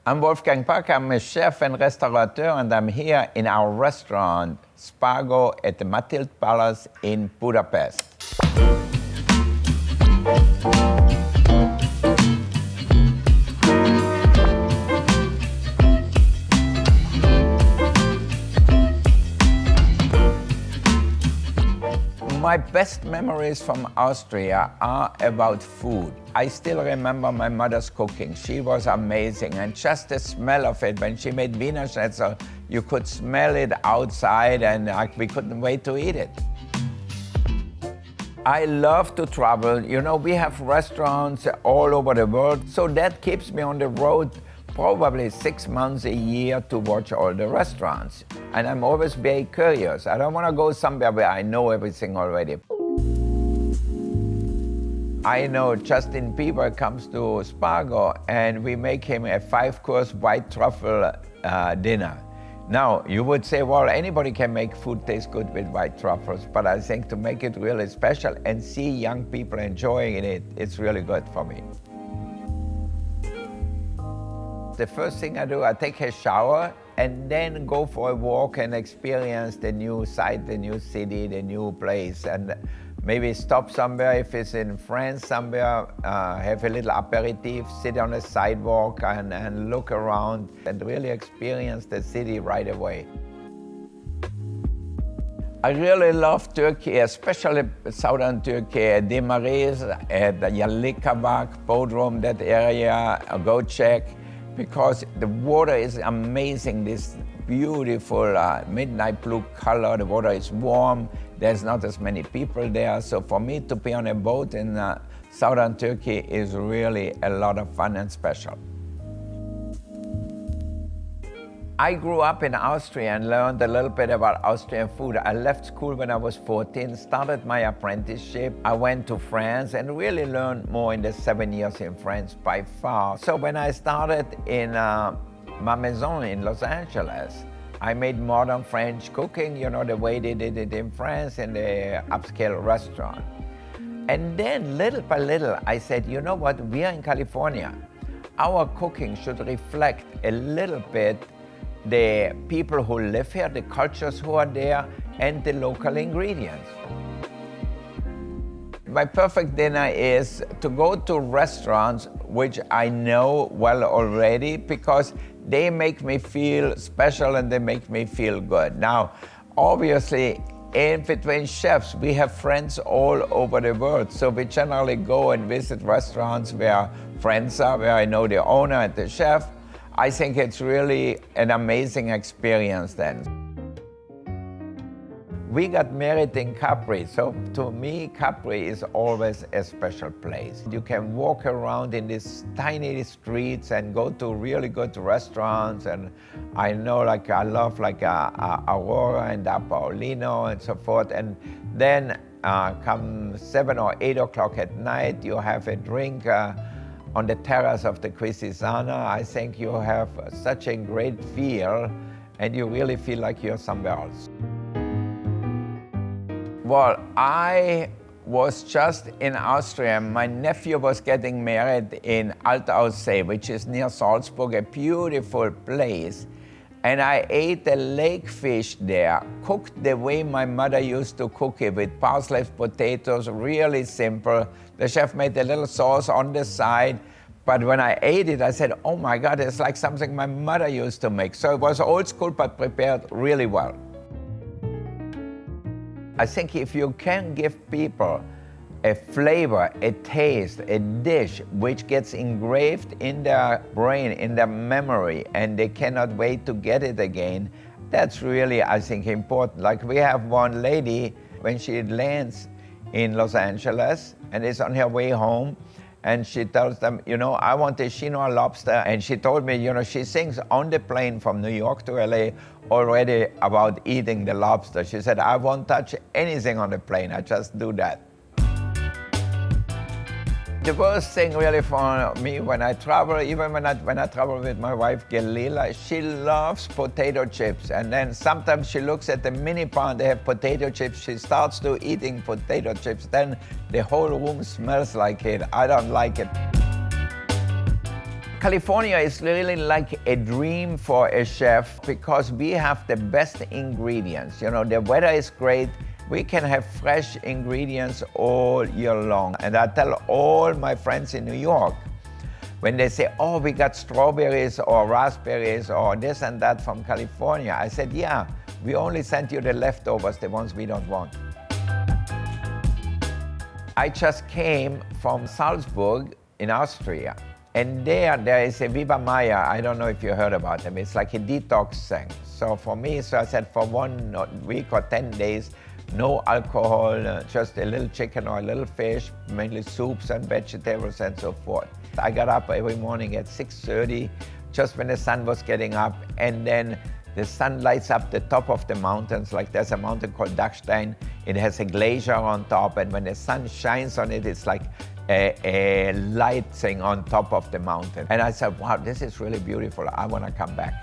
I'm Wolfgang Puck, I'm a chef and restaurateur, and I'm here in our restaurant, Spago, at the Matild Palace in Budapest. My best memories from Austria are about food. I still remember my mother's cooking. She was amazing, and just the smell of it, when she made Wiener Schnitzel, you could smell it outside, and we couldn't wait to eat it. I love to travel. You know, we have restaurants all over the world, so that keeps me on the road probably 6 months a year to watch all the restaurants. And I'm always very curious. I don't want to go somewhere where I know everything already. I know Justin Beiber comes to Spago and we make him a 5-course white truffle dinner. Now, you would say, well, anybody can make food taste good with white truffles, but I think to make it really special and see young people enjoying it, it's really good for me. The first thing I do, I take a shower and then go for a walk and experience the new site, the new city, the new place, and maybe stop somewhere if it's in France somewhere, have a little aperitif, sit on a sidewalk and look around and really experience the city right away. I really love Turkey, especially southern Turkey, Demariz, the Yalikavak, Bodrum, that area, go check. Because the water is amazing, this beautiful midnight blue color, the water is warm, there's not as many people there. So for me to be on a boat in southern Turkey is really a lot of fun and special. I grew up in Austria and learned a little bit about Austrian food. I left school when I was 14, started my apprenticeship. I went to France and really learned more in the 7 years in France by far. So when I started in Ma Maison in Los Angeles, I made modern French cooking, you know, the way they did it in France in the upscale restaurant. And then little by little, I said, you know what, we are in California. Our cooking should reflect a little bit the people who live here, the cultures who are there, and the local ingredients. My perfect dinner is to go to restaurants which I know well already because they make me feel special and they make me feel good. Now, obviously, in between chefs, we have friends all over the world, so we generally go and visit restaurants where friends are, where I know the owner and the chef. I think it's really an amazing experience then. We got married in Capri, so to me, Capri is always a special place. You can walk around in these tiny streets and go to really good restaurants, and I know, like, I love like Aurora and Da Paolino and so forth, and then come 7 or 8 o'clock at night, you have a drink on the terrace of the Quisisana. I think you have such a great feel and you really feel like you're somewhere else. Well, I was just in Austria. My nephew was getting married in Altaussee, which is near Salzburg, a beautiful place. And I ate the lake fish there, cooked the way my mother used to cook it, with parsley, potatoes, really simple. The chef made a little sauce on the side, but when I ate it, I said, oh my God, it's like something my mother used to make. So it was old school, but prepared really well. I think if you can give people a flavor, a taste, a dish which gets engraved in their brain, in their memory, and they cannot wait to get it again, that's really, I think, important. Like we have one lady, when she lands in Los Angeles and is on her way home, and she tells them, you know, I want a Chinois lobster. And she told me, you know, she thinks on the plane from New York to LA already about eating the lobster. She said, I won't touch anything on the plane, I just do that. The worst thing really for me when I travel, even when I travel with my wife Galila, she loves potato chips. And then sometimes she looks at the mini bar and they have potato chips. She starts to eating potato chips. Then the whole room smells like it. I don't like it. California is really like a dream for a chef because we have the best ingredients. You know, the weather is great. We can have fresh ingredients all year long. And I tell all my friends in New York, when they say, oh, we got strawberries or raspberries or this and that from California, I said, yeah, we only sent you the leftovers, the ones we don't want. I just came from Salzburg in Austria. And there is a Viva Maya. I don't know if you heard about them. It's like a detox thing. So for me, I said for 1 week or 10 days, no alcohol, just a little chicken or a little fish, mainly soups and vegetables and so forth. I got up every morning at 6:30, just when the sun was getting up, and then the sun lights up the top of the mountains. Like there's a mountain called Dachstein. It has a glacier on top, and when the sun shines on it, it's like a light thing on top of the mountain. And I said, wow, this is really beautiful. I want to come back.